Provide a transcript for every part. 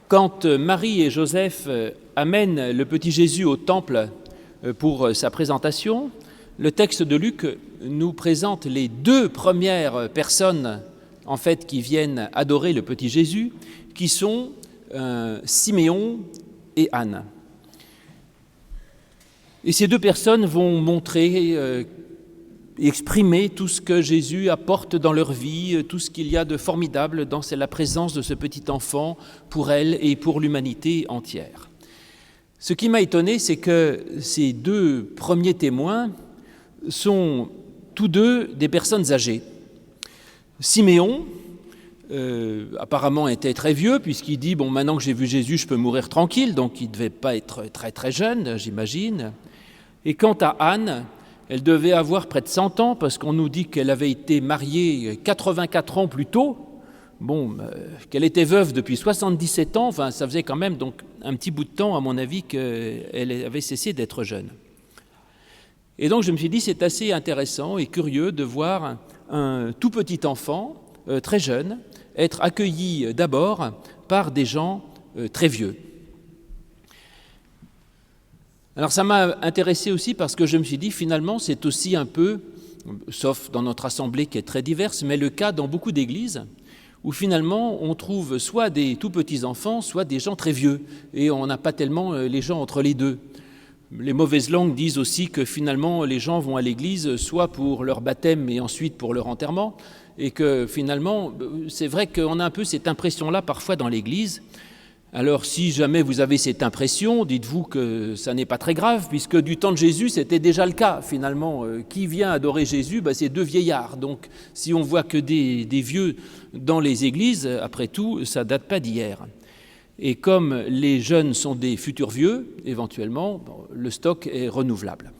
Quand Marie et Joseph amènent le petit Jésus au temple pour sa présentation, le texte de Luc nous présente les deux premières personnes en fait qui viennent adorer le petit Jésus, qui sont Siméon et Anne. Et ces deux personnes vont montrer exprimer tout ce que Jésus apporte dans leur vie, tout ce qu'il y a de formidable dans la présence de ce petit enfant pour elle et pour l'humanité entière. Ce qui m'a étonné, c'est que ces deux premiers témoins sont tous deux des personnes âgées. Siméon, apparemment était très vieux, puisqu'il dit « Bon, maintenant que j'ai vu Jésus, je peux mourir tranquille », donc il ne devait pas être très très jeune, j'imagine. Et quant à Anne, elle devait avoir près de 100 ans, parce qu'on nous dit qu'elle avait été mariée 84 ans plus tôt, qu'elle était veuve depuis 77 ans, enfin ça faisait quand même donc un petit bout de temps, à mon avis, qu'elle avait cessé d'être jeune. Et donc je me suis dit, c'est assez intéressant et curieux de voir un tout petit enfant, très jeune, être accueilli d'abord par des gens très vieux. Alors ça m'a intéressé aussi parce que je me suis dit, finalement, c'est aussi un peu, sauf dans notre assemblée qui est très diverse, mais le cas dans beaucoup d'églises, où finalement on trouve soit des tout petits enfants, soit des gens très vieux, et on n'a pas tellement les gens entre les deux. Les mauvaises langues disent aussi que finalement les gens vont à l'église soit pour leur baptême et ensuite pour leur enterrement, et que finalement, c'est vrai qu'on a un peu cette impression-là parfois dans l'église. Alors si jamais vous avez cette impression, dites-vous que ça n'est pas très grave, puisque du temps de Jésus, c'était déjà le cas finalement. Qui vient adorer Jésus ? C'est deux vieillards. Donc si on voit que des vieux dans les églises, après tout, ça ne date pas d'hier. Et comme les jeunes sont des futurs vieux, éventuellement, le stock est renouvelable.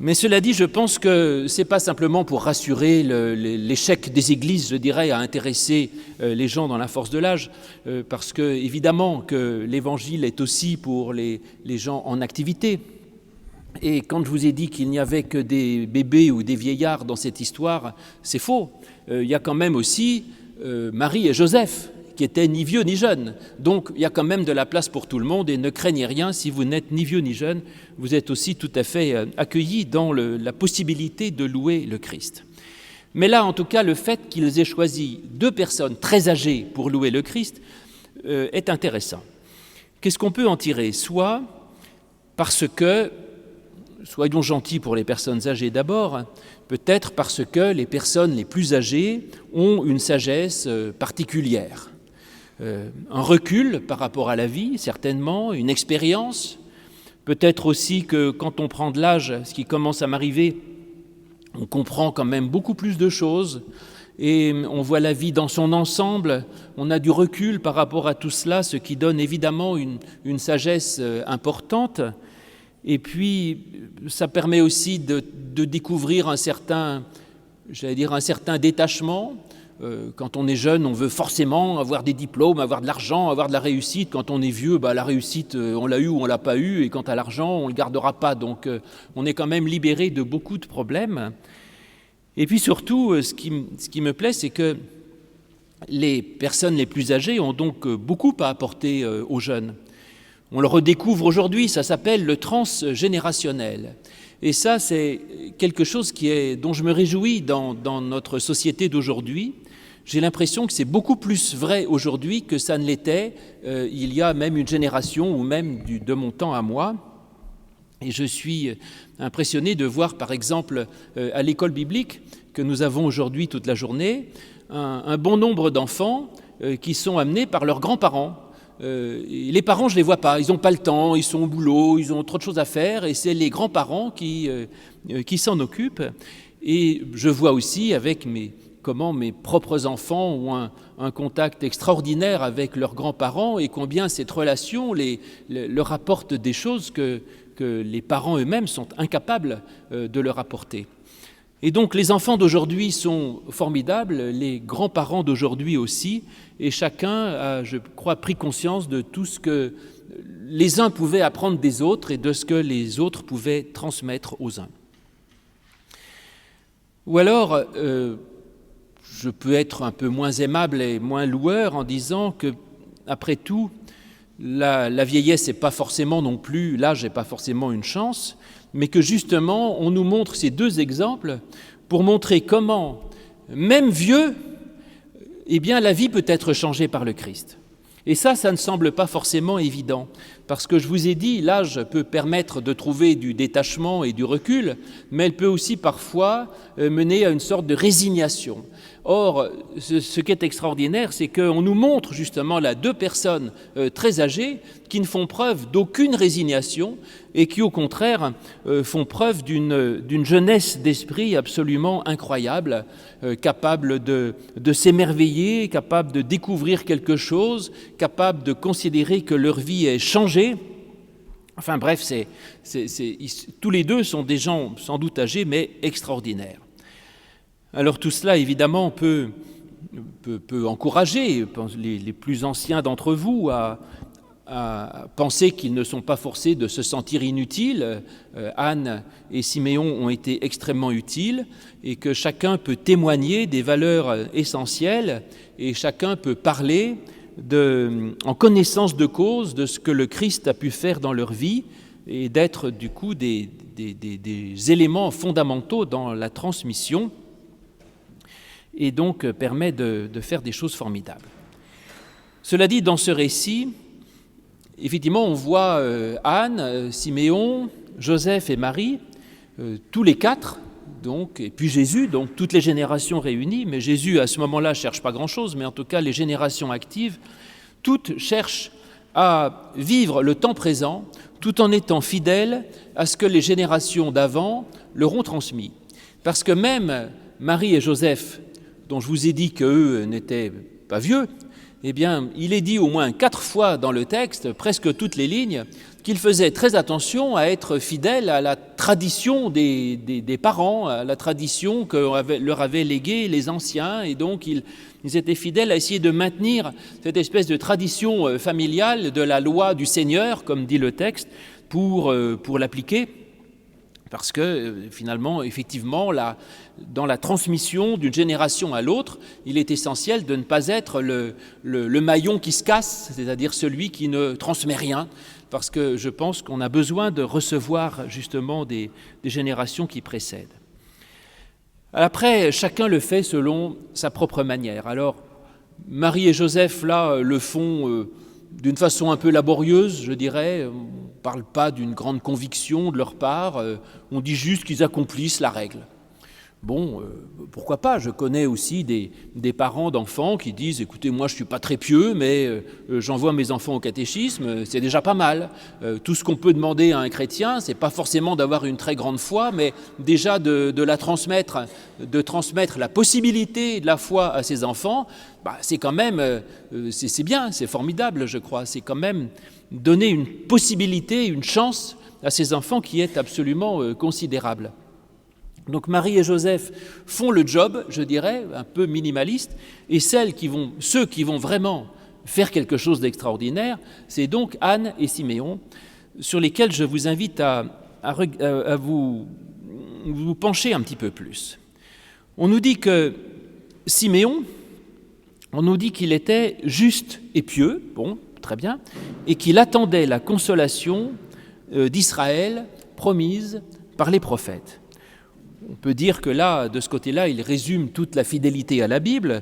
Mais cela dit, je pense que ce n'est pas simplement pour rassurer l'échec des églises, je dirais, à intéresser les gens dans la force de l'âge, parce que évidemment que l'évangile est aussi pour les gens en activité. Et quand je vous ai dit qu'il n'y avait que des bébés ou des vieillards dans cette histoire, c'est faux. Il y a quand même aussi Marie et Joseph, qui étaient ni vieux ni jeunes. Donc il y a quand même de la place pour tout le monde et ne craignez rien, si vous n'êtes ni vieux ni jeune, vous êtes aussi tout à fait accueillis dans la possibilité de louer le Christ. Mais là, en tout cas, le fait qu'ils aient choisi deux personnes très âgées pour louer le Christ est intéressant. Qu'est-ce qu'on peut en tirer ? Soit parce que, soyons gentils pour les personnes âgées d'abord, peut-être parce que les personnes les plus âgées ont une sagesse particulière. Un recul par rapport à la vie, certainement, une expérience. Peut-être aussi que quand on prend de l'âge, ce qui commence à m'arriver, on comprend quand même beaucoup plus de choses et on voit la vie dans son ensemble. On a du recul par rapport à tout cela, ce qui donne évidemment une sagesse importante. Et puis, ça permet aussi de découvrir un certain détachement. Quand on est jeune, on veut forcément avoir des diplômes, avoir de l'argent, avoir de la réussite. Quand on est vieux, la réussite, on l'a eu ou on l'a pas eu. Et quant à l'argent, on le gardera pas. Donc, on est quand même libéré de beaucoup de problèmes. Et puis surtout, ce qui me plaît, c'est que les personnes les plus âgées ont donc beaucoup à apporter aux jeunes. On le redécouvre aujourd'hui, ça s'appelle le transgénérationnel. Et ça, c'est quelque chose dont je me réjouis dans notre société d'aujourd'hui. J'ai l'impression que c'est beaucoup plus vrai aujourd'hui que ça ne l'était il y a même une génération ou même de mon temps à moi. Et je suis impressionné de voir, par exemple, à l'école biblique que nous avons aujourd'hui toute la journée, un bon nombre d'enfants qui sont amenés par leurs grands-parents. Les parents, je ne les vois pas, ils n'ont pas le temps, ils sont au boulot, ils ont trop de choses à faire et c'est les grands-parents qui s'en occupent. Et je vois aussi avec mes propres enfants ont un contact extraordinaire avec leurs grands-parents et combien cette relation leur apporte des choses que les parents eux-mêmes sont incapables de leur apporter. Et donc les enfants d'aujourd'hui sont formidables, les grands-parents d'aujourd'hui aussi, et chacun a, je crois, pris conscience de tout ce que les uns pouvaient apprendre des autres et de ce que les autres pouvaient transmettre aux uns. Ou alors, je peux être un peu moins aimable et moins loueur en disant que, après tout, la vieillesse n'est pas forcément non plus, l'âge n'est pas forcément une chance, mais que justement, on nous montre ces deux exemples pour montrer comment, même vieux, eh bien, la vie peut être changée par le Christ. Et ça ne semble pas forcément évident, parce que je vous ai dit, l'âge peut permettre de trouver du détachement et du recul, mais elle peut aussi parfois mener à une sorte de résignation. Or, ce qui est extraordinaire, c'est qu'on nous montre justement là deux personnes très âgées qui ne font preuve d'aucune résignation et qui, au contraire, font preuve d'une jeunesse d'esprit absolument incroyable, capable de s'émerveiller, capable de découvrir quelque chose, capable de considérer que leur vie est changée. Enfin bref, tous les deux sont des gens sans doute âgés, mais extraordinaires. Alors tout cela, évidemment, peut encourager les plus anciens d'entre vous à penser qu'ils ne sont pas forcés de se sentir inutiles. Anne et Siméon ont été extrêmement utiles et que chacun peut témoigner des valeurs essentielles et chacun peut parler en connaissance de cause de ce que le Christ a pu faire dans leur vie et d'être du coup des éléments fondamentaux dans la transmission et donc permet de faire des choses formidables. Cela dit, dans ce récit, effectivement, on voit Anne, Siméon, Joseph et Marie, tous les quatre, donc, et puis Jésus, donc toutes les générations réunies, mais Jésus à ce moment-là ne cherche pas grand-chose, mais en tout cas les générations actives, toutes cherchent à vivre le temps présent tout en étant fidèles à ce que les générations d'avant leur ont transmis. Parce que même Marie et Joseph, dont je vous ai dit qu'eux n'étaient pas vieux, eh bien, il est dit au moins 4 fois dans le texte, presque toutes les lignes, qu'ils faisaient très attention à être fidèles à la tradition des parents, à la tradition que leur avaient léguée les anciens, et donc ils étaient fidèles à essayer de maintenir cette espèce de tradition familiale de la loi du Seigneur, comme dit le texte, pour l'appliquer. Parce que finalement, effectivement, dans la transmission d'une génération à l'autre, il est essentiel de ne pas être le maillon qui se casse, c'est-à-dire celui qui ne transmet rien, parce que je pense qu'on a besoin de recevoir justement des générations qui précèdent. Après, chacun le fait selon sa propre manière. Alors, Marie et Joseph, là, le font d'une façon un peu laborieuse, je dirais. On ne parle pas d'une grande conviction de leur part, on dit juste qu'ils accomplissent la règle. Bon, pourquoi pas? Je connais aussi des parents d'enfants qui disent « Écoutez, moi je ne suis pas très pieux, mais j'envoie mes enfants au catéchisme, c'est déjà pas mal. Tout ce qu'on peut demander à un chrétien, ce n'est pas forcément d'avoir une très grande foi, mais déjà de la transmettre, de transmettre la possibilité de la foi à ses enfants, c'est quand même, c'est bien, c'est formidable, je crois. C'est quand même donner une possibilité, une chance à ces enfants qui est absolument considérable. » Donc Marie et Joseph font le job, je dirais, un peu minimaliste, et ceux qui vont vraiment faire quelque chose d'extraordinaire, c'est donc Anne et Siméon, sur lesquels je vous invite à vous pencher un petit peu plus. On nous dit que Siméon, on nous dit qu'il était juste et pieux, bon, très bien, et qu'il attendait la consolation d'Israël promise par les prophètes. On peut dire que là, de ce côté-là, il résume toute la fidélité à la Bible.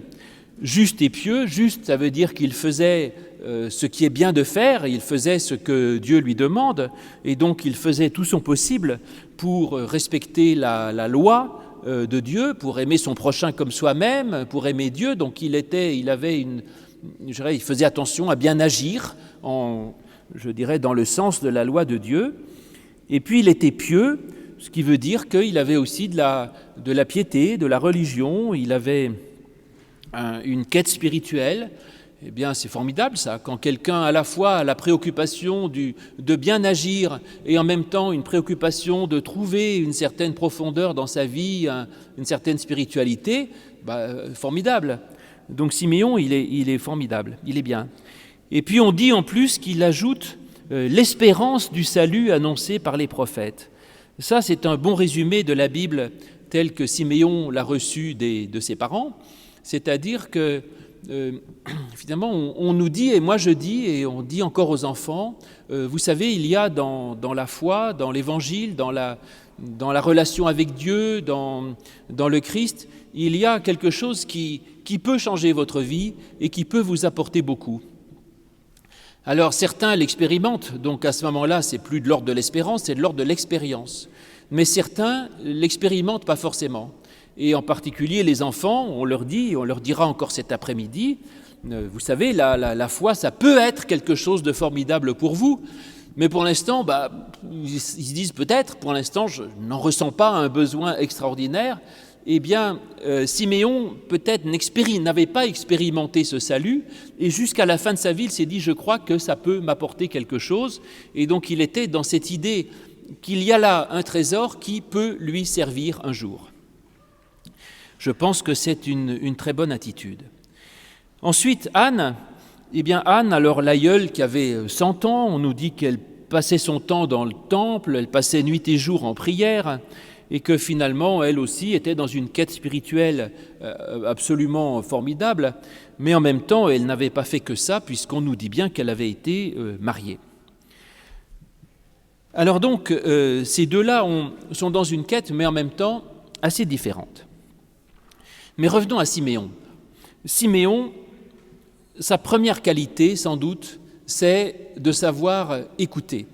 Juste et pieux, juste, ça veut dire qu'il faisait ce qui est bien de faire, il faisait ce que Dieu lui demande, et donc il faisait tout son possible pour respecter la loi de Dieu, pour aimer son prochain comme soi-même, pour aimer Dieu. Donc il faisait attention à bien agir, je dirais, dans le sens de la loi de Dieu. Et puis il était pieux, ce qui veut dire qu'il avait aussi de la piété, de la religion, il avait une quête spirituelle. Eh bien, c'est formidable ça, quand quelqu'un à la fois a la préoccupation de bien agir et en même temps une préoccupation de trouver une certaine profondeur dans sa vie, une certaine spiritualité, formidable. Donc Siméon, il est formidable, il est bien. Et puis on dit en plus qu'il ajoute l'espérance du salut annoncé par les prophètes. Ça, c'est un bon résumé de la Bible telle que Siméon l'a reçue de ses parents. C'est-à-dire que, finalement, on nous dit, et moi je dis, et on dit encore aux enfants, vous savez, il y a dans la foi, dans l'Évangile, dans la relation avec Dieu, dans le Christ, il y a quelque chose qui peut changer votre vie et qui peut vous apporter beaucoup. Alors certains l'expérimentent, donc à ce moment-là, c'est plus de l'ordre de l'espérance, c'est de l'ordre de l'expérience. Mais certains l'expérimentent pas forcément. Et en particulier les enfants, on leur dit, on leur dira encore cet après-midi, vous savez, la foi, ça peut être quelque chose de formidable pour vous, mais pour l'instant, ils se disent peut-être, pour l'instant, je n'en ressens pas un besoin extraordinaire. Eh bien, Siméon, peut-être, n'avait pas expérimenté ce salut, et jusqu'à la fin de sa vie, il s'est dit, je crois que ça peut m'apporter quelque chose. Et donc, il était dans cette idée qu'il y a là un trésor qui peut lui servir un jour. Je pense que c'est une très bonne attitude. Ensuite, Anne, alors l'aïeule qui avait 100 ans, on nous dit qu'elle passait son temps dans le temple, elle passait nuit et jour en prière, et que finalement, elle aussi était dans une quête spirituelle absolument formidable, mais en même temps, elle n'avait pas fait que ça, puisqu'on nous dit bien qu'elle avait été mariée. Alors donc, ces deux-là sont dans une quête, mais en même temps, assez différente. Mais revenons à Siméon. Siméon, sa première qualité, sans doute, c'est de savoir écouter.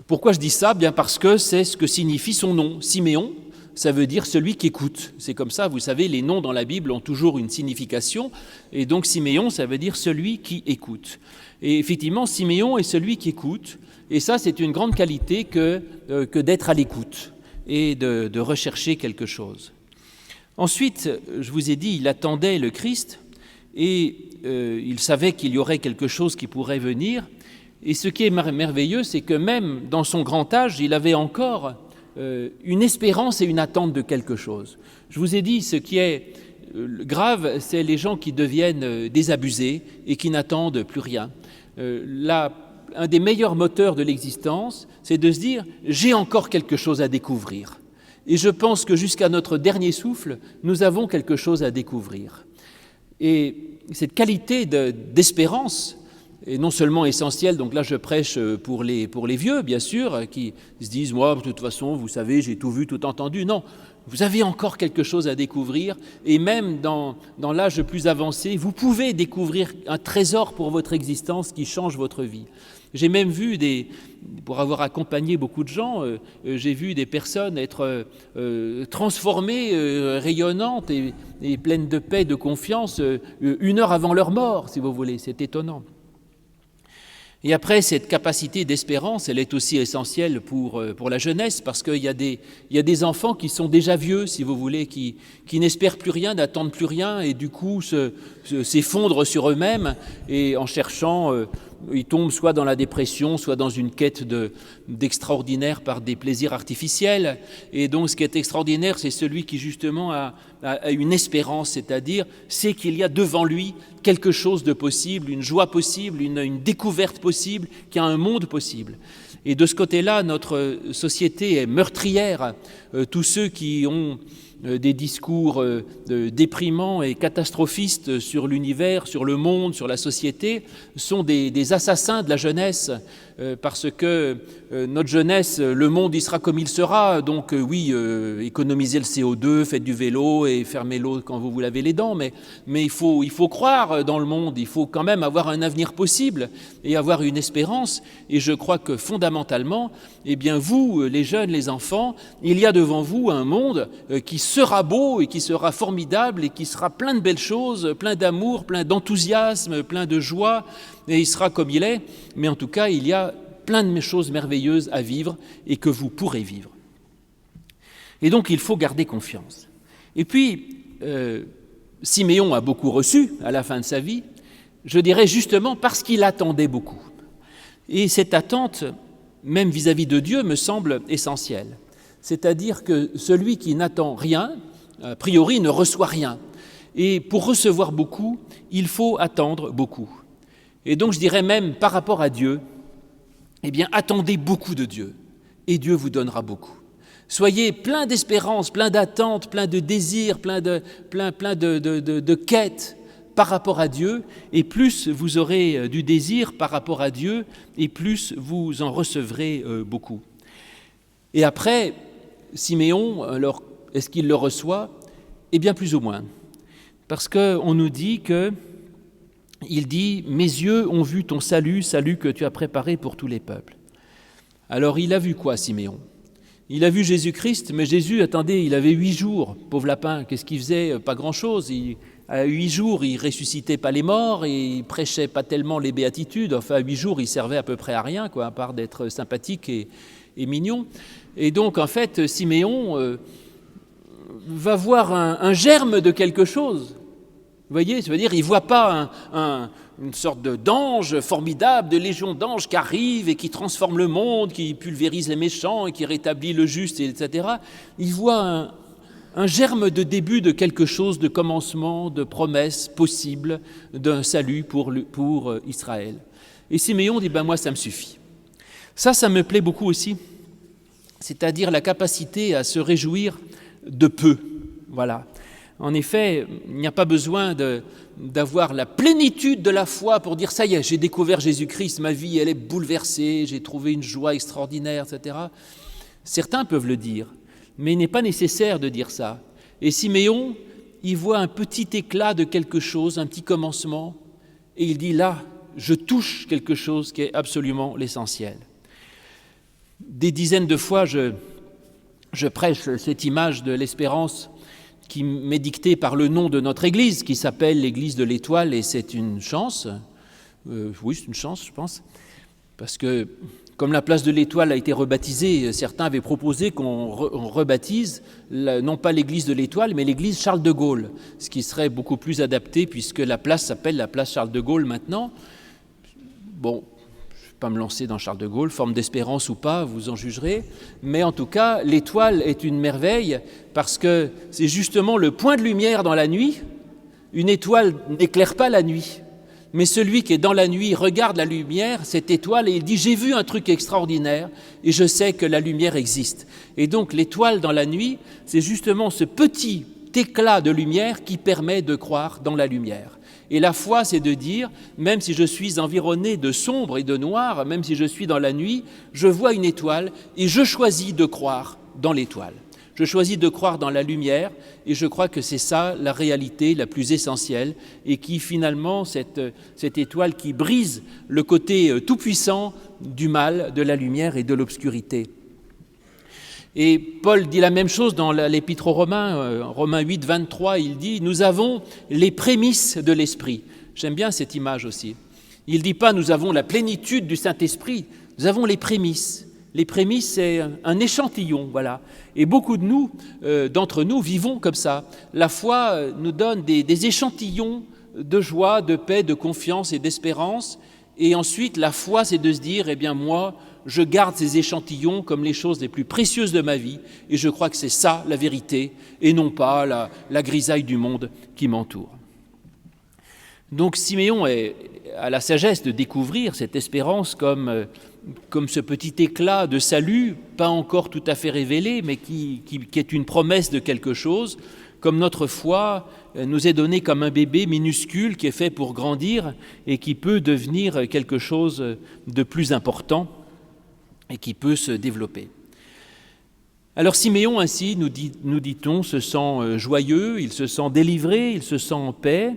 Pourquoi je dis ça ? Bien parce que c'est ce que signifie son nom. Siméon, ça veut dire celui qui écoute. C'est comme ça, vous savez, les noms dans la Bible ont toujours une signification. Et donc Siméon, ça veut dire celui qui écoute. Et effectivement, Siméon est celui qui écoute. Et ça, c'est une grande qualité que d'être à l'écoute et de rechercher quelque chose. Ensuite, je vous ai dit, il attendait le Christ et il savait qu'il y aurait quelque chose qui pourrait venir. Et ce qui est merveilleux, c'est que même dans son grand âge, il avait encore une espérance et une attente de quelque chose. Je vous ai dit, ce qui est grave, c'est les gens qui deviennent désabusés et qui n'attendent plus rien. Un des meilleurs moteurs de l'existence, c'est de se dire « j'ai encore quelque chose à découvrir ». Et je pense que jusqu'à notre dernier souffle, nous avons quelque chose à découvrir. Et cette qualité d'espérance est non seulement essentielle, donc là je prêche pour les vieux, bien sûr, qui se disent « moi, de toute façon, vous savez, j'ai tout vu, tout entendu ». Non, vous avez encore quelque chose à découvrir, et même dans l'âge le plus avancé, vous pouvez découvrir un trésor pour votre existence qui change votre vie. J'ai même vu pour avoir accompagné beaucoup de gens, j'ai vu des personnes être transformées, rayonnantes et pleines de paix, de confiance, 1 heure avant leur mort, si vous voulez. C'est étonnant. Et après, cette capacité d'espérance, elle est aussi essentielle pour la jeunesse, parce qu'il y a des enfants qui sont déjà vieux, si vous voulez, qui n'espèrent plus rien, n'attendent plus rien, et du coup s'effondrent sur eux-mêmes, et en cherchant, ils tombent soit dans la dépression, soit dans une quête d'extraordinaire par des plaisirs artificiels. Et donc, ce qui est extraordinaire, c'est celui qui, justement, a une espérance, c'est-à-dire, c'est qu'il y a devant lui quelque chose de possible, une joie possible, une découverte possible, qu'il y a un monde possible. Et de ce côté-là, notre société est meurtrière. Tous ceux qui ont des discours déprimants et catastrophistes sur l'univers, sur le monde, sur la société, sont des assassins de la jeunesse, parce que notre jeunesse, le monde, il sera comme il sera, donc oui, économisez le CO2, faites du vélo et fermez l'eau quand vous lavez les dents, mais il faut croire dans le monde, il faut quand même avoir un avenir possible et avoir une espérance, et je crois que fondamentalement, eh bien vous, les jeunes, les enfants, il y a devant vous un monde qui sera beau et qui sera formidable et qui sera plein de belles choses, plein d'amour, plein d'enthousiasme, plein de joie, et il sera comme il est, mais en tout cas, il y a plein de choses merveilleuses à vivre et que vous pourrez vivre. Et donc, il faut garder confiance. Et puis, Siméon a beaucoup reçu à la fin de sa vie, je dirais justement parce qu'il attendait beaucoup. Et cette attente, même vis-à-vis de Dieu, me semble essentielle. C'est-à-dire que celui qui n'attend rien, a priori, ne reçoit rien. Et pour recevoir beaucoup, il faut attendre beaucoup. Et donc, je dirais même, par rapport à Dieu, eh bien, attendez beaucoup de Dieu, et Dieu vous donnera beaucoup. Soyez plein d'espérance, plein d'attentes, plein de désirs, plein de quêtes par rapport à Dieu, et plus vous aurez du désir par rapport à Dieu, et plus vous en recevrez beaucoup. Et après, Siméon, alors, est-ce qu'il le reçoit ? Eh bien, plus ou moins. Parce qu'on nous dit il dit « Mes yeux ont vu ton salut, salut que tu as préparé pour tous les peuples ». Alors, il a vu quoi, Siméon ? Il a vu Jésus-Christ, mais Jésus, attendez, il avait 8 jours, pauvre lapin, qu'est-ce qu'il faisait ? Pas grand-chose. À 8 jours, il ressuscitait pas les morts, et il prêchait pas tellement les béatitudes. Enfin, à 8 jours, il servait à peu près à rien, à part d'être sympathique et mignon. Et donc, en fait, Siméon va voir un germe de quelque chose. Vous voyez, ça veut dire, il ne voit pas une sorte d'ange formidable, de légion d'anges qui arrive et qui transforme le monde, qui pulvérise les méchants et qui rétablit le juste, etc. Il voit un germe de début de quelque chose, de commencement, de promesse possible d'un salut pour Israël. Et Siméon dit, moi ça me suffit. Ça me plaît beaucoup aussi, c'est-à-dire la capacité à se réjouir de peu. Voilà. En effet, il n'y a pas besoin d'avoir la plénitude de la foi pour dire « ça y est, j'ai découvert Jésus-Christ, ma vie elle est bouleversée, j'ai trouvé une joie extraordinaire, etc. » Certains peuvent le dire, mais il n'est pas nécessaire de dire ça. Et Siméon, il voit un petit éclat de quelque chose, un petit commencement, et il dit « là, je touche quelque chose qui est absolument l'essentiel. » Des dizaines de fois, je prêche cette image de l'espérance qui m'est dictée par le nom de notre église, qui s'appelle l'Église de l'Étoile, et c'est une chance. Oui, c'est une chance, je pense, parce que comme la place de l'Étoile a été rebaptisée, certains avaient proposé qu'on rebaptise non pas l'Église de l'Étoile, mais l'Église Charles de Gaulle, ce qui serait beaucoup plus adapté, puisque la place s'appelle la place Charles de Gaulle maintenant. Bon, pas me lancer dans Charles de Gaulle, forme d'espérance ou pas, vous en jugerez, mais en tout cas, l'étoile est une merveille parce que c'est justement le point de lumière dans la nuit. Une étoile n'éclaire pas la nuit, mais celui qui est dans la nuit regarde la lumière, cette étoile, et il dit « j'ai vu un truc extraordinaire et je sais que la lumière existe ». Et donc l'étoile dans la nuit, c'est justement ce petit éclat de lumière qui permet de croire dans la lumière. Et la foi, c'est de dire, même si je suis environné de sombre et de noir, même si je suis dans la nuit, je vois une étoile et je choisis de croire dans l'étoile. Je choisis de croire dans la lumière et je crois que c'est ça la réalité la plus essentielle et qui finalement, cette étoile qui brise le côté tout-puissant du mal, de la lumière et de l'obscurité. Et Paul dit la même chose dans l'Épître aux Romains, Romains 8, 23, il dit « Nous avons les prémices de l'Esprit ». J'aime bien cette image aussi. Il ne dit pas « Nous avons la plénitude du Saint-Esprit », nous avons les prémices. Les prémices, c'est un échantillon, voilà. Et beaucoup de nous, d'entre nous, vivons comme ça. La foi nous donne des échantillons de joie, de paix, de confiance et d'espérance. Et ensuite, la foi, c'est de se dire « Eh bien, moi, je garde ces échantillons comme les choses les plus précieuses de ma vie et je crois que c'est ça la vérité et non pas la grisaille du monde qui m'entoure. » Donc Siméon a la sagesse de découvrir cette espérance comme ce petit éclat de salut, pas encore tout à fait révélé, mais qui est une promesse de quelque chose, comme notre foi nous est donnée comme un bébé minuscule qui est fait pour grandir et qui peut devenir quelque chose de plus important et qui peut se développer. Alors Siméon, ainsi, nous dit-on, se sent joyeux, il se sent délivré, il se sent en paix.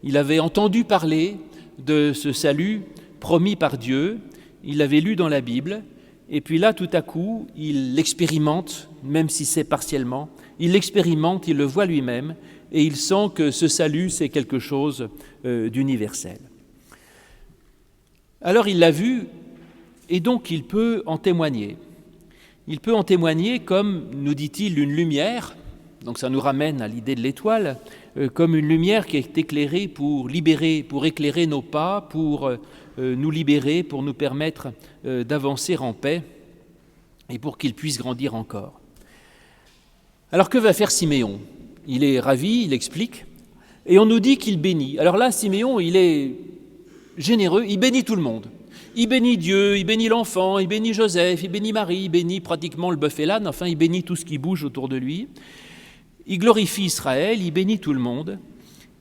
Il avait entendu parler de ce salut promis par Dieu, il l'avait lu dans la Bible, et puis là, tout à coup, il l'expérimente, même si c'est partiellement, il l'expérimente, il le voit lui-même, et il sent que ce salut, c'est quelque chose d'universel. Alors il l'a vu, et donc il peut en témoigner. Il peut en témoigner comme, nous dit-il, une lumière, donc ça nous ramène à l'idée de l'étoile, comme une lumière qui est éclairée pour libérer, pour éclairer nos pas, pour nous libérer, pour nous permettre d'avancer en paix et pour qu'il puisse grandir encore. Alors que va faire Siméon ? Il est ravi, il explique, et on nous dit qu'il bénit. Alors là, Siméon, il est généreux, il bénit tout le monde. il bénit Dieu, il bénit l'enfant, il bénit Joseph, il bénit Marie, il bénit pratiquement le bœuf et l'âne, enfin il bénit tout ce qui bouge autour de lui. Il glorifie Israël, il bénit tout le monde.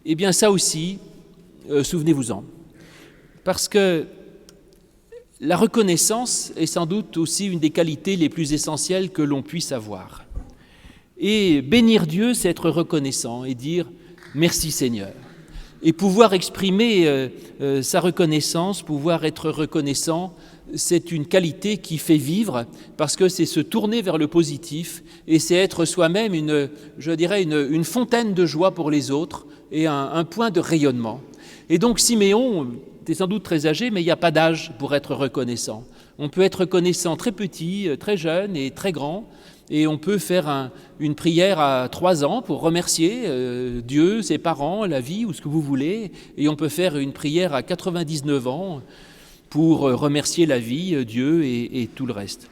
Eh bien ça aussi, souvenez-vous-en. Parce que la reconnaissance est sans doute aussi une des qualités les plus essentielles que l'on puisse avoir. Et bénir Dieu, c'est être reconnaissant et dire « Merci Seigneur ». Et pouvoir exprimer sa reconnaissance, pouvoir être reconnaissant, c'est une qualité qui fait vivre, parce que c'est se tourner vers le positif et c'est être soi-même une fontaine de joie pour les autres et un point de rayonnement. Et donc Siméon, tu es sans doute très âgé, mais il n'y a pas d'âge pour être reconnaissant. On peut être reconnaissant très petit, très jeune et très grand. Et on peut faire une prière à 3 ans pour remercier Dieu, ses parents, la vie ou ce que vous voulez. Et on peut faire une prière à 99 ans pour remercier la vie, Dieu et tout le reste.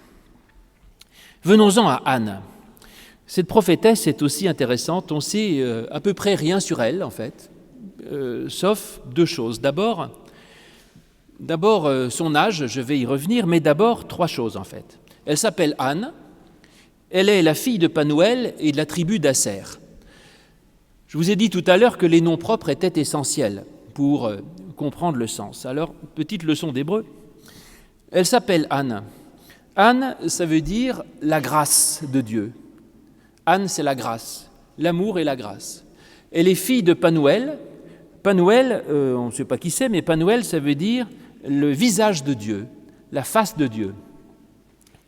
Venons-en à Anne. Cette prophétesse est aussi intéressante. On sait à peu près rien sur elle, en fait, sauf 2 choses. D'abord, son âge, je vais y revenir, mais d'abord 3 choses, en fait. Elle s'appelle Anne. Elle est la fille de Panuel et de la tribu d'Asser. Je vous ai dit tout à l'heure que les noms propres étaient essentiels pour comprendre le sens. Alors, petite leçon d'hébreu. Elle s'appelle Anne. Anne, ça veut dire la grâce de Dieu. Anne, c'est la grâce, l'amour et la grâce. Elle est fille de Panuel. Panuel, on ne sait pas qui c'est, mais Panuel, ça veut dire le visage de Dieu, la face de Dieu.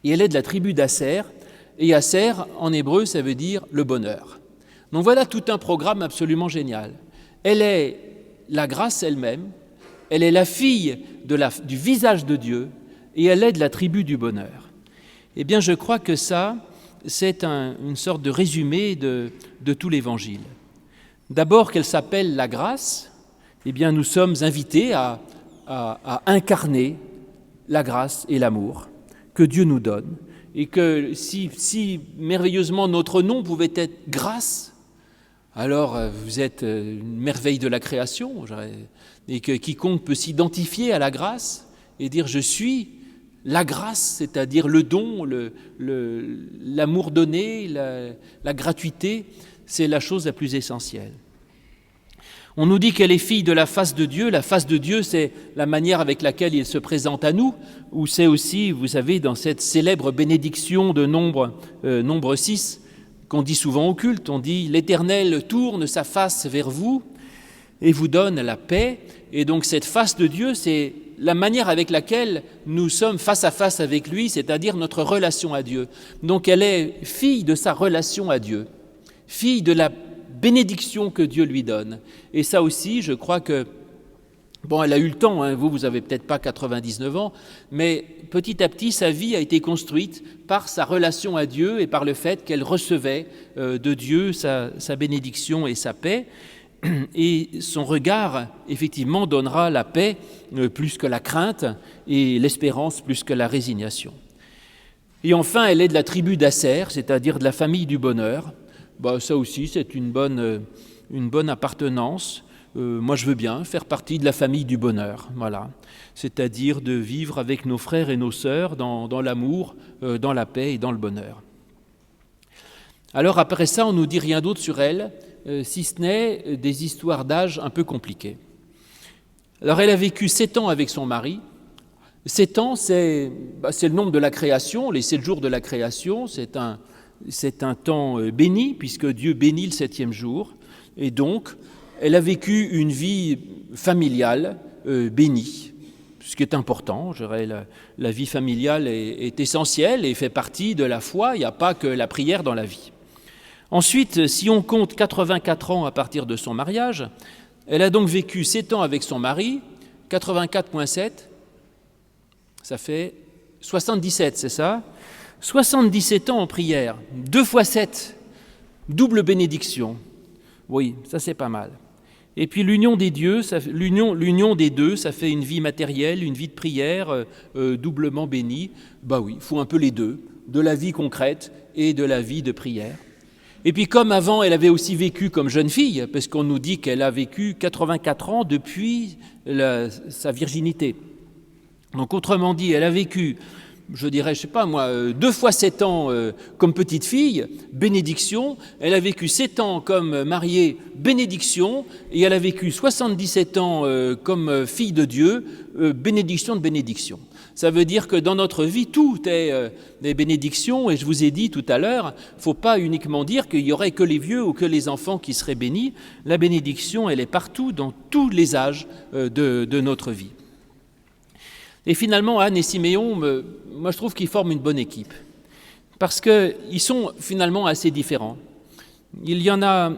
Et elle est de la tribu d'Asser. Et Asser, en hébreu, ça veut dire le bonheur. Donc voilà tout un programme absolument génial. Elle est la grâce elle-même, elle est la fille du visage de Dieu, et elle est de la tribu du bonheur. Eh bien, je crois que ça, c'est une sorte de résumé de tout l'Évangile. D'abord, qu'elle s'appelle la grâce, eh bien, nous sommes invités à incarner la grâce et l'amour que Dieu nous donne. Et que si merveilleusement notre nom pouvait être grâce, alors vous êtes une merveille de la création, et que quiconque peut s'identifier à la grâce et dire « je suis la grâce », c'est-à-dire le don, l'amour donné, la gratuité, c'est la chose la plus essentielle. On nous dit qu'elle est fille de la face de Dieu. La face de Dieu, c'est la manière avec laquelle il se présente à nous, ou c'est aussi, vous savez, dans cette célèbre bénédiction de nombre 6, qu'on dit souvent au culte, on dit « L'Éternel tourne sa face vers vous et vous donne la paix ». Et donc cette face de Dieu, c'est la manière avec laquelle nous sommes face à face avec lui, c'est-à-dire notre relation à Dieu. Donc elle est fille de sa relation à Dieu, fille de la bénédiction que Dieu lui donne. Et ça aussi, je crois que, elle a eu le temps, hein, vous avez peut-être pas 99 ans, mais petit à petit, sa vie a été construite par sa relation à Dieu et par le fait qu'elle recevait de Dieu sa bénédiction et sa paix. Et son regard, effectivement, donnera la paix plus que la crainte et l'espérance plus que la résignation. Et enfin, elle est de la tribu d'Asser, c'est-à-dire de la famille du bonheur. Ça aussi, c'est une bonne appartenance. Moi, je veux bien faire partie de la famille du bonheur, voilà. C'est-à-dire de vivre avec nos frères et nos sœurs dans l'amour, dans la paix et dans le bonheur. Alors, après ça, on ne nous dit rien d'autre sur elle, si ce n'est des histoires d'âge un peu compliquées. Alors, elle a vécu 7 ans avec son mari. 7 ans, c'est le nombre de la création, les 7 jours de la création, c'est un temps béni, puisque Dieu bénit le 7e jour. Et donc, elle a vécu une vie familiale bénie, ce qui est important. Je dirais, la vie familiale est essentielle et fait partie de la foi. Il n'y a pas que la prière dans la vie. Ensuite, si on compte 84 ans à partir de son mariage, elle a donc vécu 7 ans avec son mari, 84,7, ça fait 77, c'est ça ? 77 ans en prière, 2 fois 7, double bénédiction. Oui, ça c'est pas mal. Et puis l'union des deux, ça fait une vie matérielle, une vie de prière doublement bénie. Oui, il faut un peu les deux, de la vie concrète et de la vie de prière. Et puis comme avant, elle avait aussi vécu comme jeune fille, parce qu'on nous dit qu'elle a vécu 84 ans depuis sa virginité. Donc autrement dit, elle a vécu, je dirais, je sais pas moi, 2 fois 7 ans comme petite fille, bénédiction. Elle a vécu 7 ans comme mariée, bénédiction. Et elle a vécu 77 ans comme fille de Dieu, bénédiction de bénédiction. Ça veut dire que dans notre vie, tout est des bénédictions. Et je vous ai dit tout à l'heure, il ne faut pas uniquement dire qu'il n'y aurait que les vieux ou que les enfants qui seraient bénis. La bénédiction, elle est partout, dans tous les âges de notre vie. Et finalement, Anne et Siméon, moi je trouve qu'ils forment une bonne équipe, parce qu'ils sont finalement assez différents. Il y en a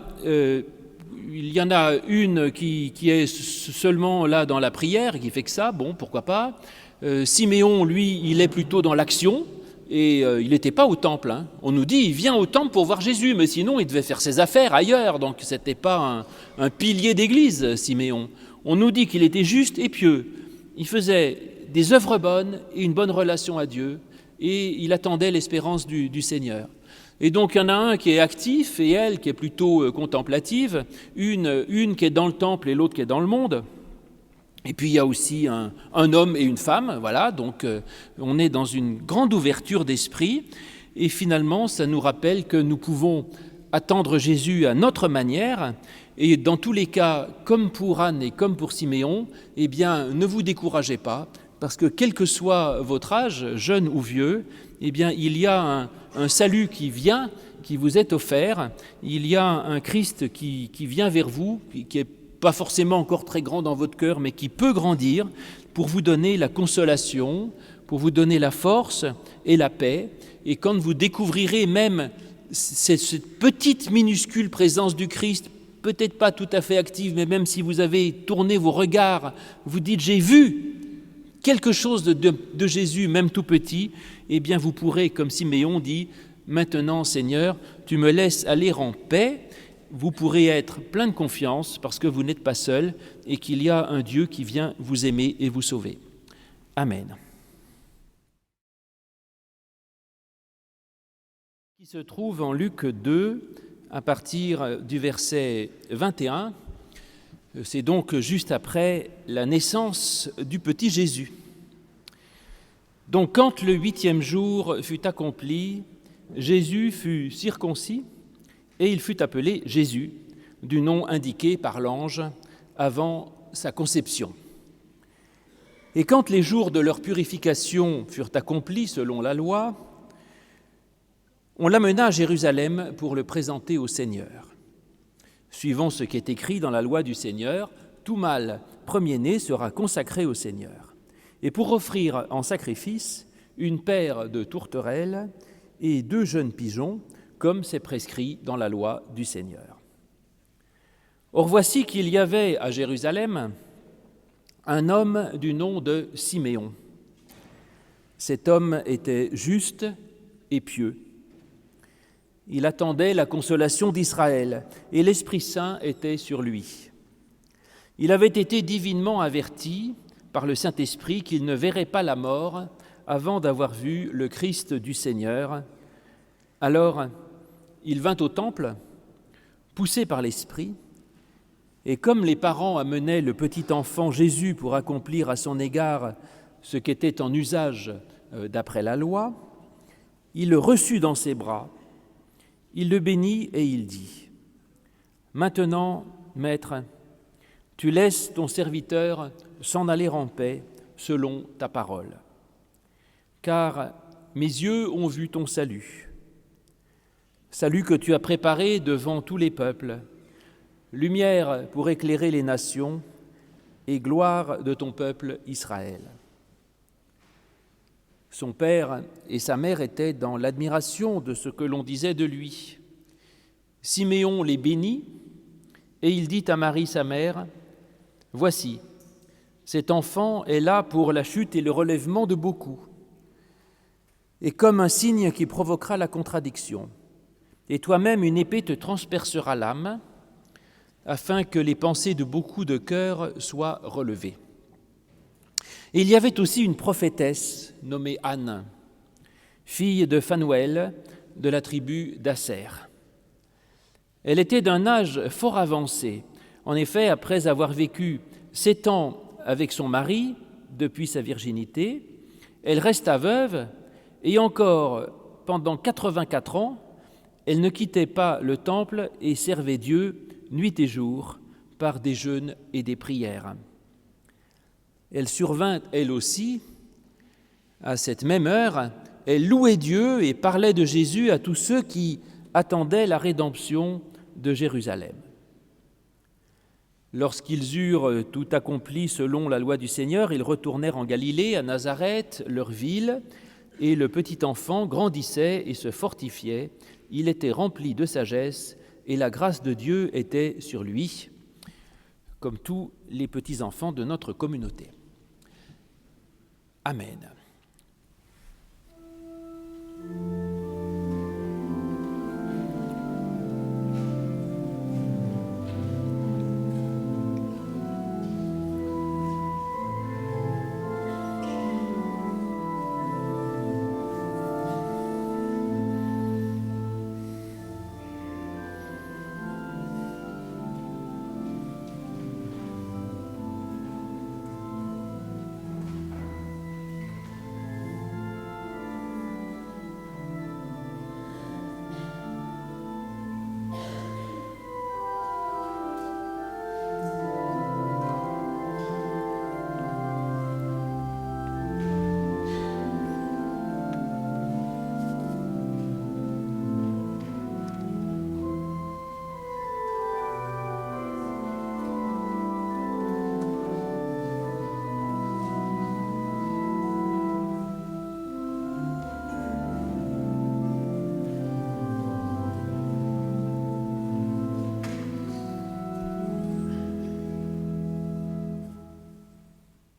une qui est seulement là dans la prière, qui fait que ça, bon, pourquoi pas. Siméon, lui, il est plutôt dans l'action, et il n'était pas au temple. Hein. On nous dit, il vient au temple pour voir Jésus, mais sinon il devait faire ses affaires ailleurs, donc ce n'était pas un pilier d'église, Siméon. On nous dit qu'il était juste et pieux. Il faisait des œuvres bonnes et une bonne relation à Dieu, et il attendait l'espérance du Seigneur. Et donc il y en a un qui est actif et elle qui est plutôt contemplative, une qui est dans le temple et l'autre qui est dans le monde. Et puis il y a aussi un homme et une femme, voilà, donc on est dans une grande ouverture d'esprit, et finalement ça nous rappelle que nous pouvons attendre Jésus à notre manière. Et dans tous les cas, comme pour Anne et comme pour Siméon, eh bien, ne vous découragez pas, parce que quel que soit votre âge, jeune ou vieux, eh bien, il y a un salut qui vient, qui vous est offert. Il y a un Christ qui vient vers vous, qui n'est pas forcément encore très grand dans votre cœur, mais qui peut grandir pour vous donner la consolation, pour vous donner la force et la paix. Et quand vous découvrirez même cette petite minuscule présence du Christ, peut-être pas tout à fait active, mais même si vous avez tourné vos regards, vous dites « j'ai vu quelque chose de Jésus, même tout petit », eh bien vous pourrez, comme Siméon dit, « maintenant Seigneur, tu me laisses aller en paix », vous pourrez être plein de confiance parce que vous n'êtes pas seul et qu'il y a un Dieu qui vient vous aimer et vous sauver. Amen. Qui se trouve en Luc 2, à partir du verset 21, c'est donc juste après la naissance du petit Jésus. Donc quand le 8e jour fut accompli, Jésus fut circoncis et il fut appelé Jésus, du nom indiqué par l'ange avant sa conception. Et quand les jours de leur purification furent accomplis selon la loi, on l'amena à Jérusalem pour le présenter au Seigneur. Suivant ce qui est écrit dans la loi du Seigneur, tout mâle premier-né sera consacré au Seigneur. Et pour offrir en sacrifice une paire de tourterelles et 2 jeunes pigeons, comme c'est prescrit dans la loi du Seigneur. Or voici qu'il y avait à Jérusalem un homme du nom de Siméon. Cet homme était juste et pieux. Il attendait la consolation d'Israël, et l'Esprit Saint était sur lui. Il avait été divinement averti par le Saint-Esprit qu'il ne verrait pas la mort avant d'avoir vu le Christ du Seigneur. Alors, il vint au temple, poussé par l'Esprit, et comme les parents amenaient le petit enfant Jésus pour accomplir à son égard ce qui était en usage d'après la loi, il le reçut dans ses bras. Il le bénit et il dit : « Maintenant, Maître, tu laisses ton serviteur s'en aller en paix selon ta parole. Car mes yeux ont vu ton salut, salut que tu as préparé devant tous les peuples, lumière pour éclairer les nations et gloire de ton peuple Israël. » Son père et sa mère étaient dans l'admiration de ce que l'on disait de lui. Siméon les bénit, et il dit à Marie, sa mère : « Voici, cet enfant est là pour la chute et le relèvement de beaucoup, et comme un signe qui provoquera la contradiction. Et toi-même, une épée te transpercera l'âme, afin que les pensées de beaucoup de cœurs soient relevées. » Et il y avait aussi une prophétesse nommée Anne, fille de Phanuel, de la tribu d'Asser. Elle était d'un âge fort avancé. En effet, après avoir vécu 7 ans avec son mari, depuis sa virginité, elle resta veuve et encore pendant 84 ans, elle ne quittait pas le temple et servait Dieu nuit et jour par des jeûnes et des prières. Elle survint, elle aussi, à cette même heure, elle louait Dieu et parlait de Jésus à tous ceux qui attendaient la rédemption de Jérusalem. Lorsqu'ils eurent tout accompli selon la loi du Seigneur, ils retournèrent en Galilée, à Nazareth, leur ville, et le petit enfant grandissait et se fortifiait. Il était rempli de sagesse et la grâce de Dieu était sur lui, comme tous les petits-enfants de notre communauté. Amen.